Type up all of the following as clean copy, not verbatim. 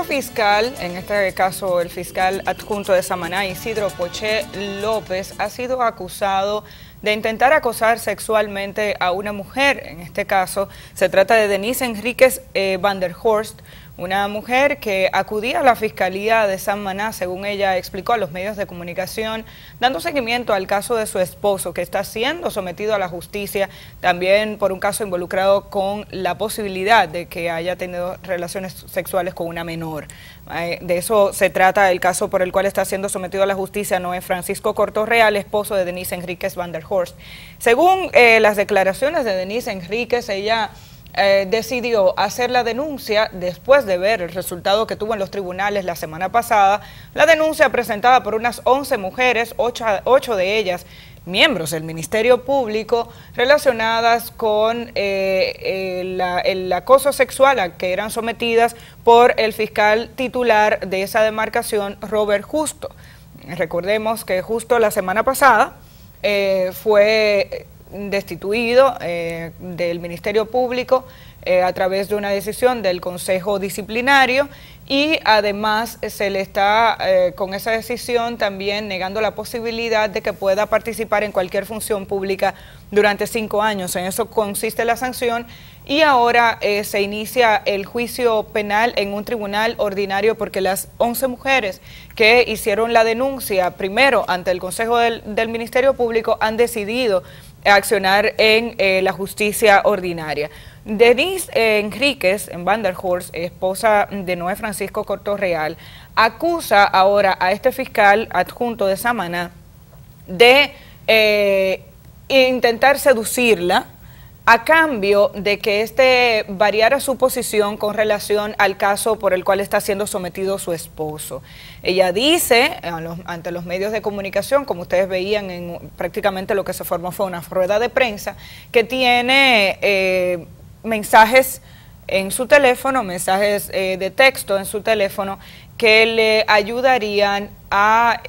Otro fiscal, en este caso el fiscal adjunto de Samaná, Isidro Poché López, ha sido acusado de intentar acosar sexualmente a una mujer. En este caso se trata de Denise Enríquez van der Horst, una mujer que acudía a la Fiscalía de Samaná, según ella explicó a los medios de comunicación, dando seguimiento al caso de su esposo, que está siendo sometido a la justicia, también por un caso involucrado con la posibilidad de que haya tenido relaciones sexuales con una menor. De eso se trata el caso por el cual está siendo sometido a la justicia Noé Francisco Cortorreal, esposo de Denise Enríquez van der Horst. Según las declaraciones de Denise Enríquez, ella decidió hacer la denuncia después de ver el resultado que tuvo en los tribunales la semana pasada. La denuncia presentada por unas 11 mujeres, 8 de ellas miembros del Ministerio Público, relacionadas con el acoso sexual a que eran sometidas por el fiscal titular de esa demarcación, Robert Justo. Recordemos que justo la semana pasada fue destituido del Ministerio Público a través de una decisión del Consejo Disciplinario, y además se le está con esa decisión también negando la posibilidad de que pueda participar en cualquier función pública durante 5 años. En eso consiste la sanción, y ahora se inicia el juicio penal en un tribunal ordinario, porque las 11 mujeres que hicieron la denuncia primero ante el Consejo del Ministerio Público han decidido accionar en la justicia ordinaria. Denise Enríquez van der Horst, esposa de Noé Francisco Cortorreal, acusa ahora a este fiscal adjunto de Samaná de intentar seducirla a cambio de que éste variara su posición con relación al caso por el cual está siendo sometido su esposo. Ella dice ante los medios de comunicación, como ustedes veían, prácticamente lo que se formó fue una rueda de prensa, que tiene mensajes en su teléfono, mensajes de texto en su teléfono, que le ayudarían a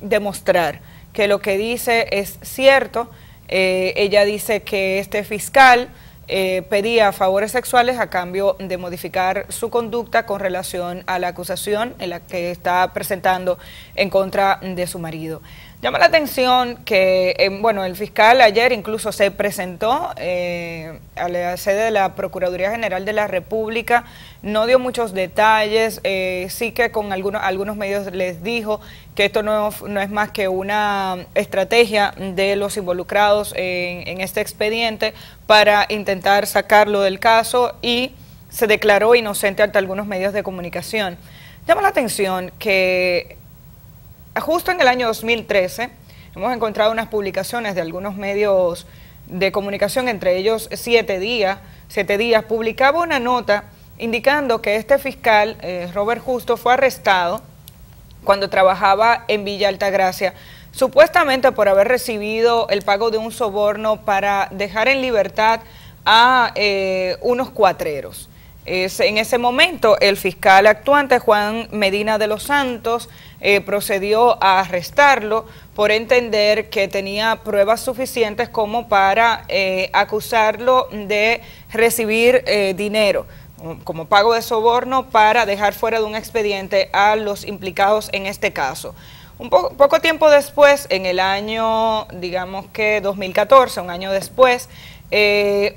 demostrar que lo que dice es cierto. Ella dice que este fiscal pedía favores sexuales a cambio de modificar su conducta con relación a la acusación en la que está presentando en contra de su marido. Llama la atención que, bueno, el fiscal ayer incluso se presentó a la sede de la Procuraduría General de la República, no dio muchos detalles, sí que con algunos medios les dijo que esto no es más que una estrategia de los involucrados en este expediente para intentar sacarlo del caso, y se declaró inocente ante algunos medios de comunicación. Llama la atención que justo en el año 2013 hemos encontrado unas publicaciones de algunos medios de comunicación, entre ellos 7 días, publicaba una nota indicando que este fiscal, Robert Justo, fue arrestado cuando trabajaba en Villa Altagracia, supuestamente por haber recibido el pago de un soborno para dejar en libertad a unos cuatreros. En ese momento el fiscal actuante, Juan Medina de los Santos, procedió a arrestarlo por entender que tenía pruebas suficientes como para acusarlo de recibir dinero como pago de soborno para dejar fuera de un expediente a los implicados en este caso. Poco tiempo después, en el año, digamos que 2014, un año después, el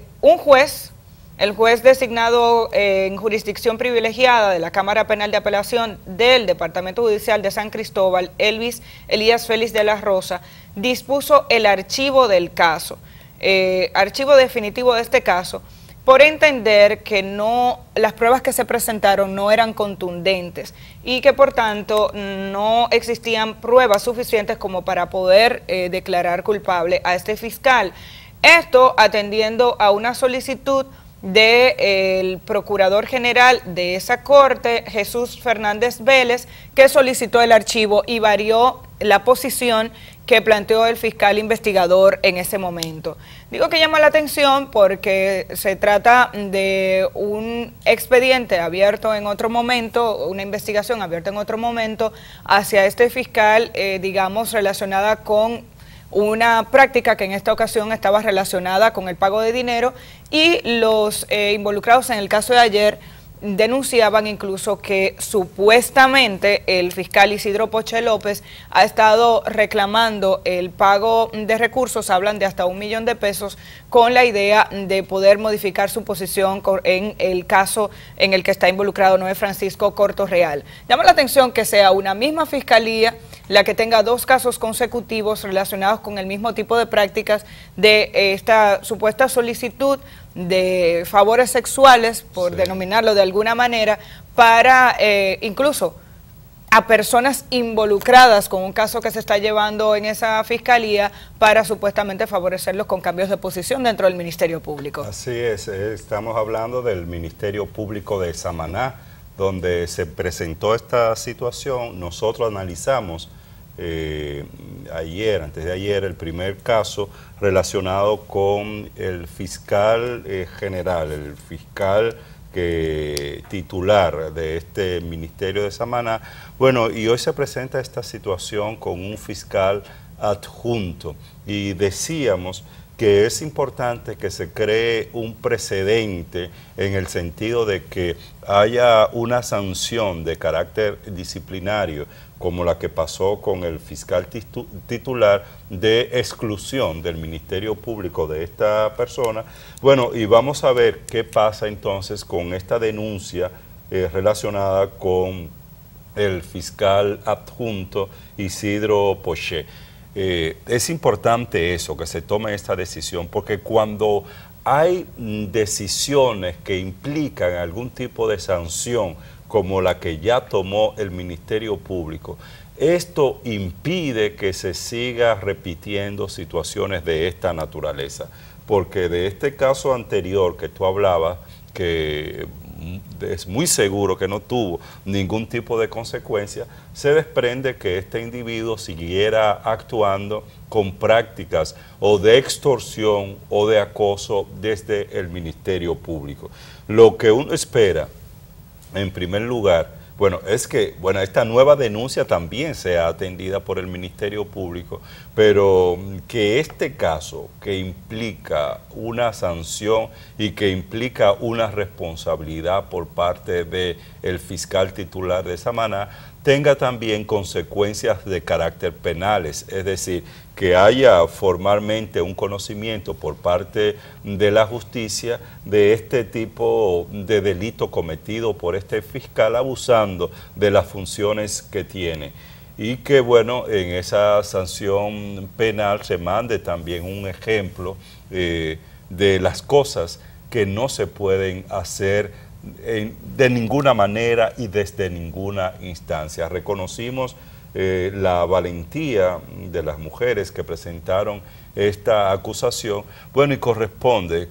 juez designado en jurisdicción privilegiada de la Cámara Penal de Apelación del Departamento Judicial de San Cristóbal, Elías Félix de la Rosa, dispuso el archivo del caso, archivo definitivo de este caso, por entender que las pruebas que se presentaron no eran contundentes y que por tanto no existían pruebas suficientes como para poder declarar culpable a este fiscal. Esto atendiendo a una solicitud del Procurador General de esa Corte, Jesús Fernández Vélez, que solicitó el archivo y varió la posición que planteó el fiscal investigador en ese momento. Digo que llama la atención porque se trata de un expediente abierto en otro momento, una investigación abierta en otro momento hacia este fiscal, digamos, relacionada con una práctica que en esta ocasión estaba relacionada con el pago de dinero, y los involucrados en el caso de ayer denunciaban incluso que supuestamente el fiscal Isidro Poche López ha estado reclamando el pago de recursos, hablan de hasta $1 millón de pesos, con la idea de poder modificar su posición en el caso en el que está involucrado Noé Francisco Cortorreal. Llama la atención que sea una misma fiscalía la que tenga 2 casos consecutivos relacionados con el mismo tipo de prácticas de esta supuesta solicitud de favores sexuales, por denominarlo de alguna manera, para incluso a personas involucradas con un caso que se está llevando en esa fiscalía para supuestamente favorecerlos con cambios de posición dentro del Ministerio Público. Así es, estamos hablando del Ministerio Público de Samaná, donde se presentó esta situación. Nosotros analizamos antes de ayer, el primer caso relacionado con el fiscal general, el fiscal titular de este Ministerio de Samaná. Bueno, y hoy se presenta esta situación con un fiscal adjunto, y decíamos que es importante que se cree un precedente en el sentido de que haya una sanción de carácter disciplinario, como la que pasó con el fiscal titular, de exclusión del Ministerio Público de esta persona. Bueno, y vamos a ver qué pasa entonces con esta denuncia relacionada con el fiscal adjunto Isidro Poche. Es importante eso, que se tome esta decisión, porque cuando hay decisiones que implican algún tipo de sanción, como la que ya tomó el Ministerio Público, esto impide que se siga repitiendo situaciones de esta naturaleza, porque de este caso anterior que tú hablabas, que es muy seguro que no tuvo ningún tipo de consecuencia, se desprende que este individuo siguiera actuando con prácticas o de extorsión o de acoso desde el Ministerio Público. Lo que uno espera, en primer lugar, es que esta nueva denuncia también sea atendida por el Ministerio Público, pero que este caso, que implica una sanción y que implica una responsabilidad por parte del fiscal titular de Samaná, tenga también consecuencias de carácter penales, es decir, que haya formalmente un conocimiento por parte de la justicia de este tipo de delito cometido por este fiscal abusando de las funciones que tiene. Y que en esa sanción penal se mande también un ejemplo de las cosas que no se pueden hacer de ninguna manera y desde ninguna instancia. Reconocimos la valentía de las mujeres que presentaron esta acusación, y corresponde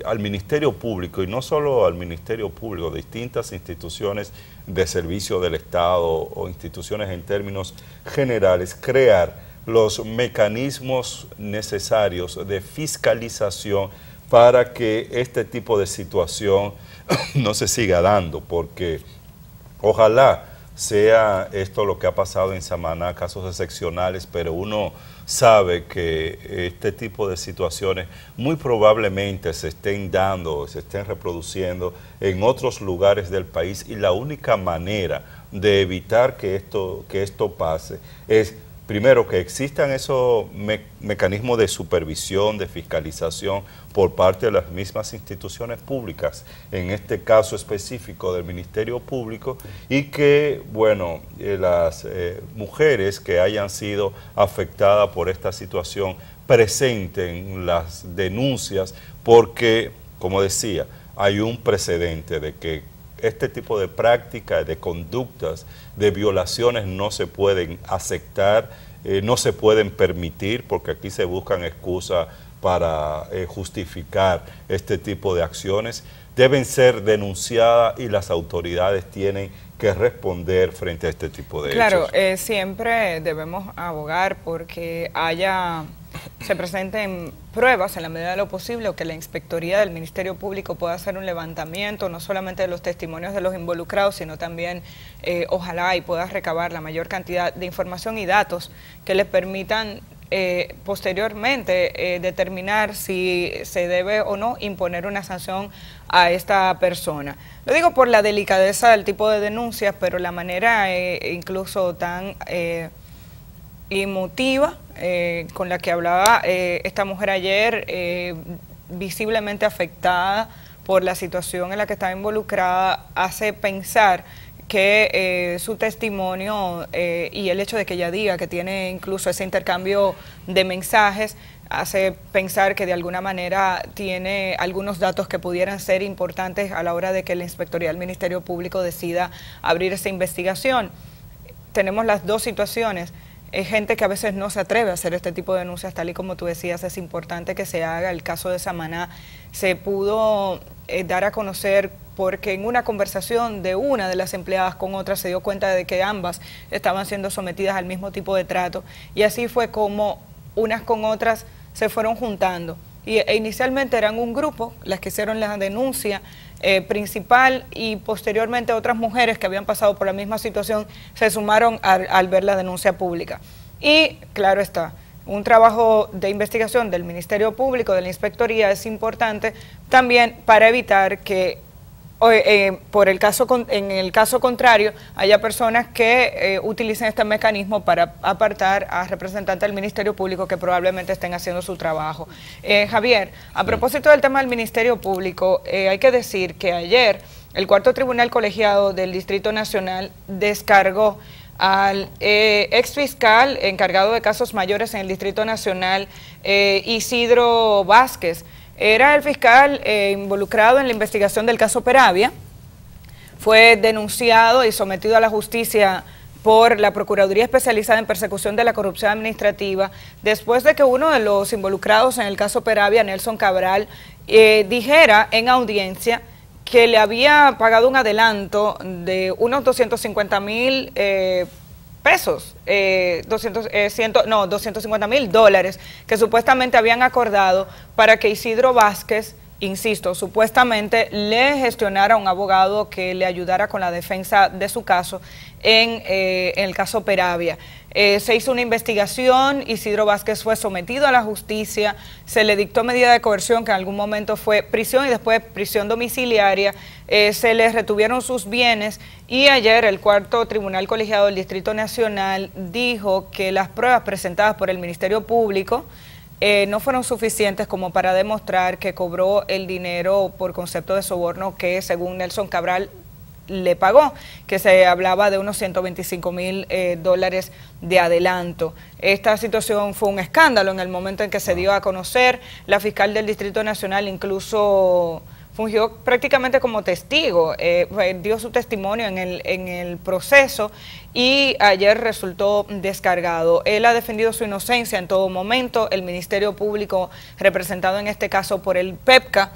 al Ministerio Público, y no solo al Ministerio Público, distintas instituciones de servicio del Estado o instituciones en términos generales, crear los mecanismos necesarios de fiscalización para que este tipo de situación no se siga dando, porque ojalá sea esto lo que ha pasado en Samaná, casos excepcionales, pero uno sabe que este tipo de situaciones muy probablemente se estén dando, se estén reproduciendo en otros lugares del país, y la única manera de evitar que esto pase es, primero, que existan esos mecanismos de supervisión, de fiscalización por parte de las mismas instituciones públicas, en este caso específico del Ministerio Público, y que, las mujeres que hayan sido afectadas por esta situación presenten las denuncias, porque, como decía, hay un precedente de que este tipo de prácticas, de conductas, de violaciones no se pueden aceptar, no se pueden permitir, porque aquí se buscan excusas para justificar este tipo de acciones. Deben ser denunciadas y las autoridades tienen que responder frente a este tipo de hechos. Claro, siempre debemos abogar porque se presenten pruebas en la medida de lo posible, o que la Inspectoría del Ministerio Público pueda hacer un levantamiento, no solamente de los testimonios de los involucrados, sino también, ojalá, y pueda recabar la mayor cantidad de información y datos que les permitan posteriormente determinar si se debe o no imponer una sanción a esta persona. Lo digo por la delicadeza del tipo de denuncias, pero la manera incluso tan emotiva con la que hablaba esta mujer ayer, visiblemente afectada por la situación en la que estaba involucrada, hace pensar que su testimonio y el hecho de que ella diga que tiene incluso ese intercambio de mensajes, hace pensar que de alguna manera tiene algunos datos que pudieran ser importantes a la hora de que la Inspectoría del Ministerio Público decida abrir esa investigación. Tenemos las dos situaciones. Hay gente que a veces no se atreve a hacer este tipo de denuncias, tal y como tú decías, es importante que se haga. El caso de Samaná se pudo dar a conocer porque en una conversación de una de las empleadas con otra se dio cuenta de que ambas estaban siendo sometidas al mismo tipo de trato, y así fue como unas con otras se fueron juntando. Inicialmente eran un grupo las que hicieron la denuncia principal, y posteriormente otras mujeres que habían pasado por la misma situación se sumaron al ver la denuncia pública. Y claro está, un trabajo de investigación del Ministerio Público, de la Inspectoría, es importante también para evitar que en el caso contrario haya personas que utilicen este mecanismo para apartar a representantes del Ministerio Público que probablemente estén haciendo su trabajo. Javier, a propósito del tema del Ministerio Público, hay que decir que ayer el Cuarto Tribunal Colegiado del Distrito Nacional descargó al exfiscal encargado de casos mayores en el Distrito Nacional, Isidro Vázquez. Era el fiscal involucrado en la investigación del caso Peravia. Fue denunciado y sometido a la justicia por la Procuraduría Especializada en Persecución de la Corrupción Administrativa, después de que uno de los involucrados en el caso Peravia, Nelson Cabral, dijera en audiencia que le había pagado un adelanto de unos 250,000 pesos, $250,000 que supuestamente habían acordado para que Isidro Vázquez, insisto, supuestamente le gestionara a un abogado que le ayudara con la defensa de su caso en el caso Peravia. Se hizo una investigación, Isidro Vázquez fue sometido a la justicia, se le dictó medida de coerción que en algún momento fue prisión y después prisión domiciliaria, se le retuvieron sus bienes, y ayer el Cuarto Tribunal Colegiado del Distrito Nacional dijo que las pruebas presentadas por el Ministerio Público no fueron suficientes como para demostrar que cobró el dinero por concepto de soborno que según Nelson Cabral le pagó, que se hablaba de unos $125,000 de adelanto. Esta situación fue un escándalo en el momento en que se dio a conocer. La fiscal del Distrito Nacional incluso fungió prácticamente como testigo, dio su testimonio en el proceso, y ayer resultó descargado. Él ha defendido su inocencia en todo momento. El Ministerio Público, representado en este caso por el PEPCA,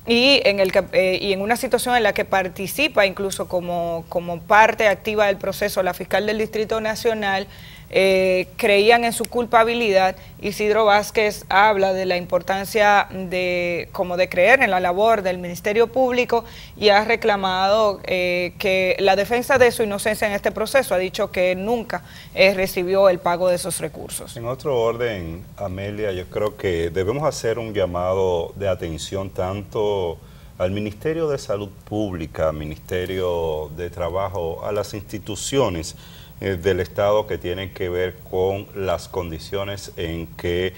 y en una situación en la que participa incluso como parte activa del proceso la fiscal del Distrito Nacional, creían en su culpabilidad. Isidro Vázquez habla de la importancia de creer en la labor del Ministerio Público, y ha reclamado que la defensa de su inocencia en este proceso. Ha dicho que nunca recibió el pago de esos recursos. En otro orden, Amelia, yo creo que debemos hacer un llamado de atención tanto al Ministerio de Salud Pública, al Ministerio de Trabajo, a las instituciones del Estado que tienen que ver con las condiciones en que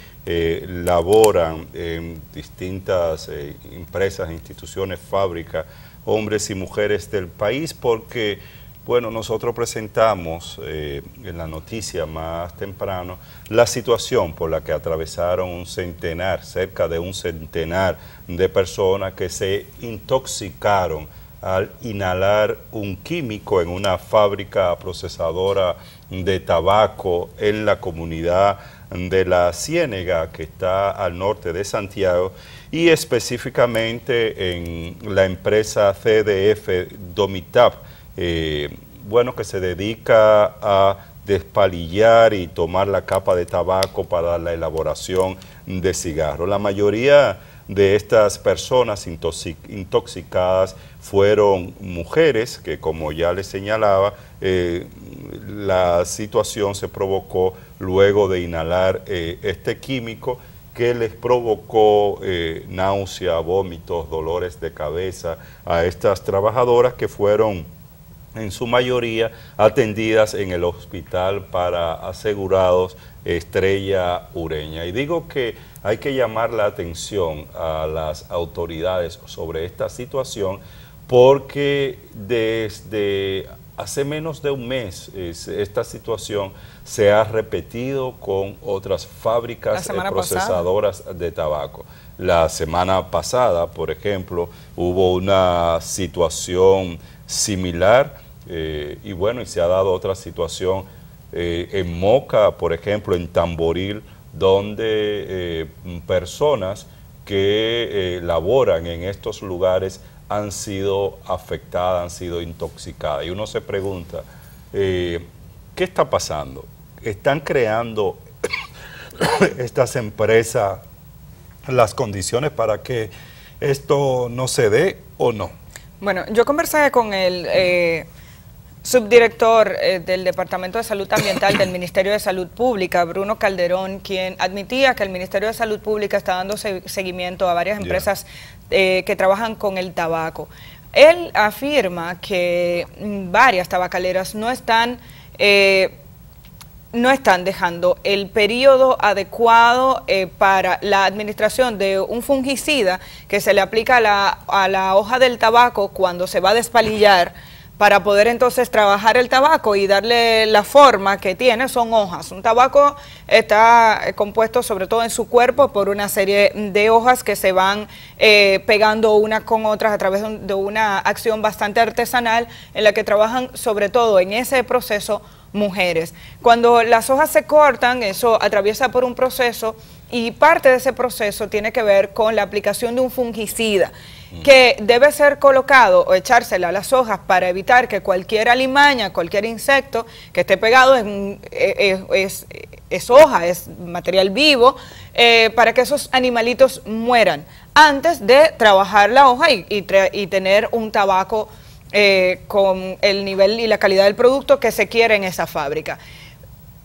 laboran en distintas empresas, instituciones, fábricas, hombres y mujeres del país, porque, bueno, nosotros presentamos en la noticia más temprano la situación por la que atravesaron cerca de un centenar de personas que se intoxicaron al inhalar un químico en una fábrica procesadora de tabaco en la comunidad de La Ciénega, que está al norte de Santiago, y específicamente en la empresa CDF Domitap, bueno, que se dedica a despalillar y tomar la capa de tabaco para la elaboración de cigarros. La mayoría de estas personas intoxicadas fueron mujeres que, como ya les señalaba, la situación se provocó luego de inhalar este químico que les provocó náusea, vómitos, dolores de cabeza a estas trabajadoras que fueron en su mayoría atendidas en el hospital para asegurados Estrella Ureña. Y digo que hay que llamar la atención a las autoridades sobre esta situación porque desde hace menos de un mes esta situación se ha repetido con otras fábricas procesadoras de tabaco. La semana pasada, por ejemplo, hubo una situación similar y bueno, y se ha dado otra situación en Moca, por ejemplo, en Tamboril, donde personas que laboran en estos lugares han sido afectadas, han sido intoxicadas. Y uno se pregunta, ¿qué está pasando? ¿Están creando estas empresas las condiciones para que esto no se dé o no? Bueno, yo conversé con el subdirector del Departamento de Salud Ambiental del Ministerio de Salud Pública, Bruno Calderón, quien admitía que el Ministerio de Salud Pública está dando seguimiento a varias empresas que trabajan con el tabaco. Él afirma que varias tabacaleras no están dejando el periodo adecuado para la administración de un fungicida que se le aplica a la hoja del tabaco cuando se va a despalillar, para poder entonces trabajar el tabaco y darle la forma que tiene. Son hojas. Un tabaco está compuesto sobre todo en su cuerpo por una serie de hojas que se van pegando unas con otras a través de una acción bastante artesanal en la que trabajan sobre todo en ese proceso mujeres. Cuando las hojas se cortan, eso atraviesa por un proceso y parte de ese proceso tiene que ver con la aplicación de un fungicida que debe ser colocado o echársela a las hojas para evitar que cualquier alimaña, cualquier insecto que esté pegado es hoja, es material vivo, para que esos animalitos mueran antes de trabajar la hoja y tener un tabaco con el nivel y la calidad del producto que se quiere en esa fábrica.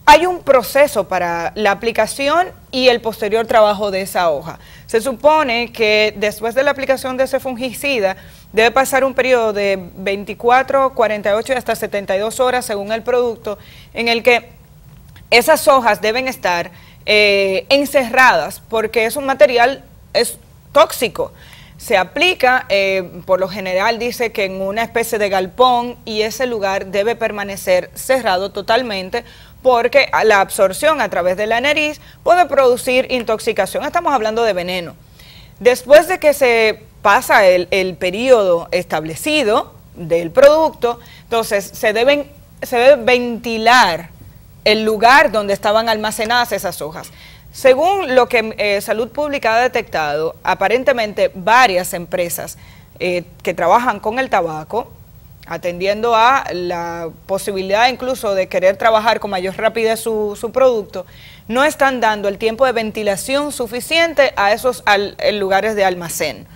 Hay un proceso para la aplicación y el posterior trabajo de esa hoja. Se supone que después de la aplicación de ese fungicida debe pasar un periodo de 24, 48 y hasta 72 horas según el producto, en el que esas hojas deben estar encerradas porque es un material tóxico. Se aplica, por lo general dice que en una especie de galpón, y ese lugar debe permanecer cerrado totalmente porque la absorción a través de la nariz puede producir intoxicación. Estamos hablando de veneno. Después de que se pasa el periodo establecido del producto, entonces se debe ventilar el lugar donde estaban almacenadas esas hojas. Según lo que Salud Pública ha detectado, aparentemente varias empresas que trabajan con el tabaco, atendiendo a la posibilidad incluso de querer trabajar con mayor rapidez su producto, no están dando el tiempo de ventilación suficiente a esos lugares de almacén.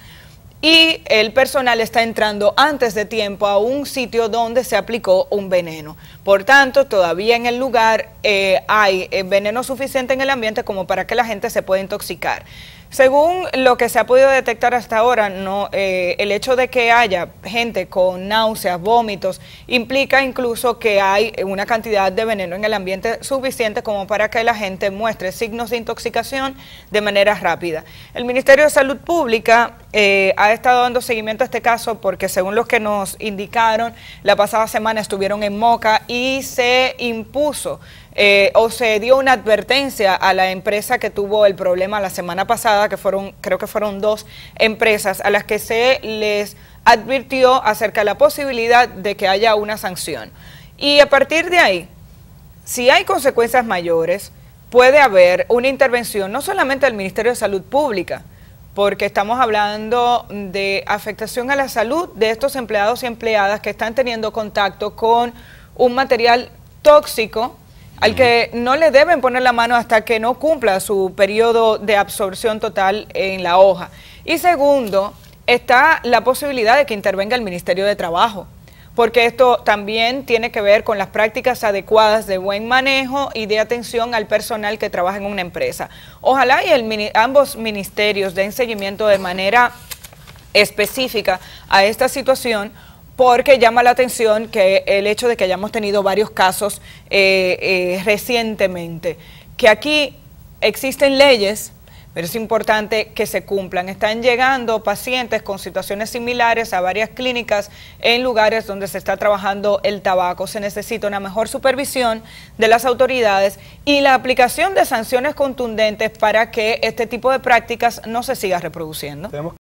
Y el personal está entrando antes de tiempo a un sitio donde se aplicó un veneno. Por tanto, todavía en el lugar hay veneno suficiente en el ambiente como para que la gente se pueda intoxicar. Según lo que se ha podido detectar hasta ahora, el hecho de que haya gente con náuseas, vómitos, implica incluso que hay una cantidad de veneno en el ambiente suficiente como para que la gente muestre signos de intoxicación de manera rápida. El Ministerio de Salud Pública ha estado dando seguimiento a este caso porque, según los que nos indicaron, la pasada semana estuvieron en Moca y se impuso o se dio una advertencia a la empresa que tuvo el problema la semana pasada, que creo que fueron 2 empresas a las que se les advirtió acerca de la posibilidad de que haya una sanción. Y a partir de ahí, si hay consecuencias mayores, puede haber una intervención no solamente del Ministerio de Salud Pública, porque estamos hablando de afectación a la salud de estos empleados y empleadas que están teniendo contacto con un material tóxico al que no le deben poner la mano hasta que no cumpla su periodo de absorción total en la hoja. Y segundo, está la posibilidad de que intervenga el Ministerio de Trabajo, porque esto también tiene que ver con las prácticas adecuadas de buen manejo y de atención al personal que trabaja en una empresa. Ojalá y ambos ministerios den seguimiento de manera específica a esta situación, porque llama la atención que el hecho de que hayamos tenido varios casos recientemente, que aquí existen leyes, pero es importante que se cumplan. Están llegando pacientes con situaciones similares a varias clínicas en lugares donde se está trabajando el tabaco. Se necesita una mejor supervisión de las autoridades y la aplicación de sanciones contundentes para que este tipo de prácticas no se siga reproduciendo.